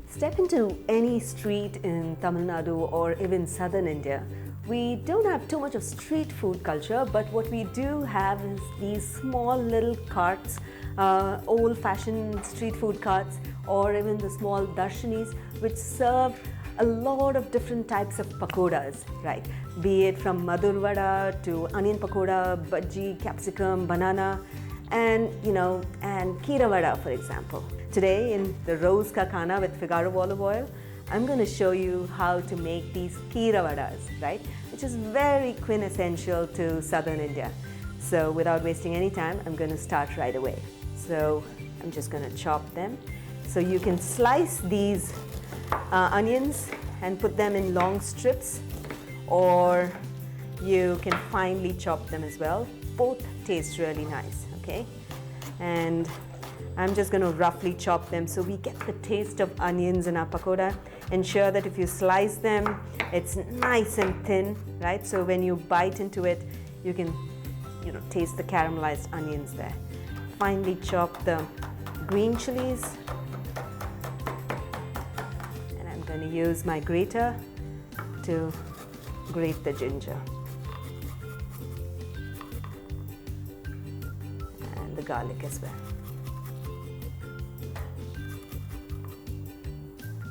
Step into any street in Tamil Nadu or even southern India. We don't have too much of street food culture, but what we do have is these small little carts, old-fashioned street food carts, or even the small darshanis, which serve a lot of different types of pakodas, right? Be it from madur vada to onion pakoda, bhaji, capsicum, banana, and Keerai Vadai, for example. Today in the Rose Ka Khana with Figaro Olive Oil, I'm going to show you how to make these Keerai Vadai, right? Which is very quintessential to southern India. So without wasting any time, I'm going to start right away. So I'm just going to chop them. So you can slice these onions and put them in long strips, or you can finely chop them as well. Both taste really nice, okay? And I'm just going to roughly chop them so we get the taste of onions in our pakoda. Ensure that if you slice them, it's nice and thin, right? So when you bite into it, you can taste the caramelized onions there. Finely chop the green chilies. And I'm going to use my grater to grate the ginger. And the garlic as well.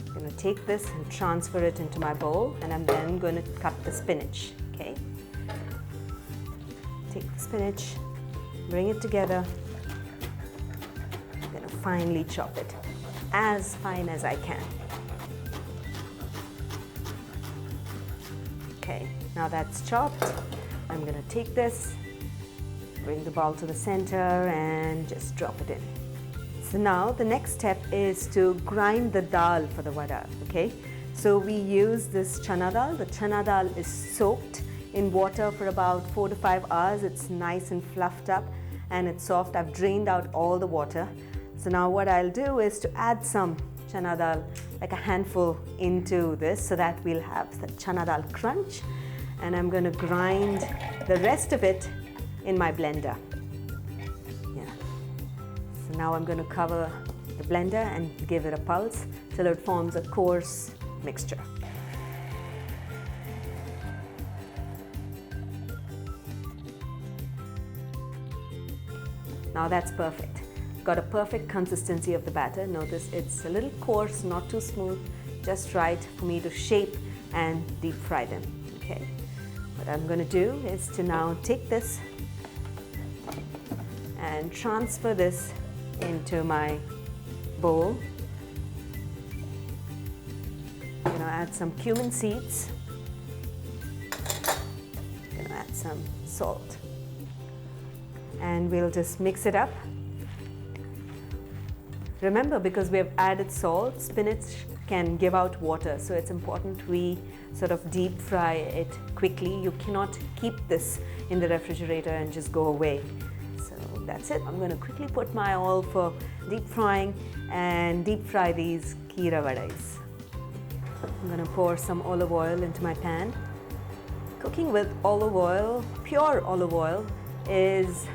I'm going to take this and transfer it into my bowl, and I'm then going to cut the spinach, okay? Take the spinach, bring it together. I'm going to finely chop it, as fine as I can. Okay, now that's chopped. I'm going to take this, bring the bowl to the center, and just drop it in. So now the next step is to grind the dal for the vada, okay? So we use this chana dal. The chana dal is soaked in water for about 4 to 5 hours. It's nice and fluffed up and it's soft. I've drained out all the water. So now what I'll do is to add some chana dal, like a handful, into this so that we'll have the chana dal crunch. And I'm going to grind the rest of it in my blender. So now I'm going to cover the blender and give it a pulse till it forms a coarse mixture. Now that's perfect. Got a perfect consistency of the batter. Notice it's a little coarse, not too smooth, just right for me to shape and deep fry them. Okay. What I'm going to do is to now take this and transfer this into my bowl. I'm going to add some cumin seeds. I'm going to add some salt. And we'll just mix it up. Remember, because we have added salt, spinach can give out water, so it's important we sort of deep fry it quickly. You cannot keep this in the refrigerator and just go away. That's it. I'm going to quickly put my oil for deep frying and deep fry these Keerai Vadai. I'm going to pour some olive oil into my pan. Cooking with olive oil, pure olive oil, is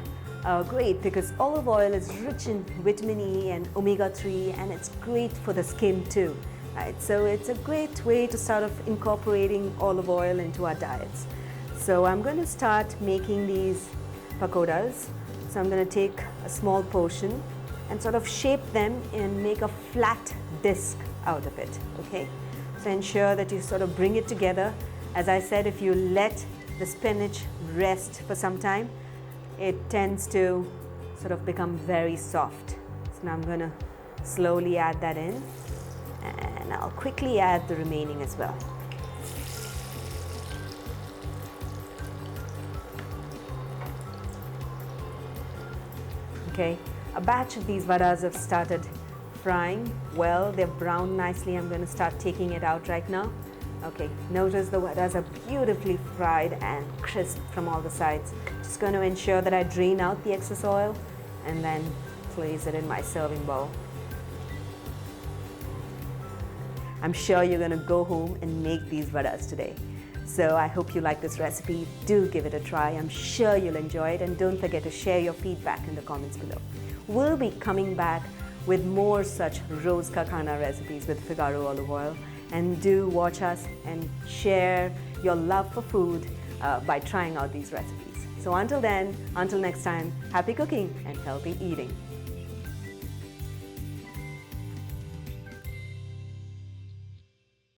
great because olive oil is rich in vitamin E and omega-3, and it's great for the skin too. Right? So it's a great way to start off incorporating olive oil into our diets. So I'm going to start making these pakodas. So I'm going to take a small portion and sort of shape them and make a flat disc out of it, okay? So ensure that you sort of bring it together. As I said, if you let the spinach rest for some time, it tends to sort of become very soft. So now I'm going to slowly add that in, and I'll quickly add the remaining as well. Okay, a batch of these vadas have started frying well. They're browned nicely. I'm going to start taking it out right now. Okay, notice the vadas are beautifully fried and crisp from all the sides. Just going to ensure that I drain out the excess oil and then place it in my serving bowl. I'm sure you're going to go home and make these vadas today. So I hope you like this recipe. Do give it a try. I'm sure you'll enjoy it, and don't forget to share your feedback in the comments below. We'll be coming back with more such Roz Ka Khana recipes with Figaro Olive Oil. And do watch us and share your love for food by trying out these recipes. So until then, until next time, happy cooking and healthy eating.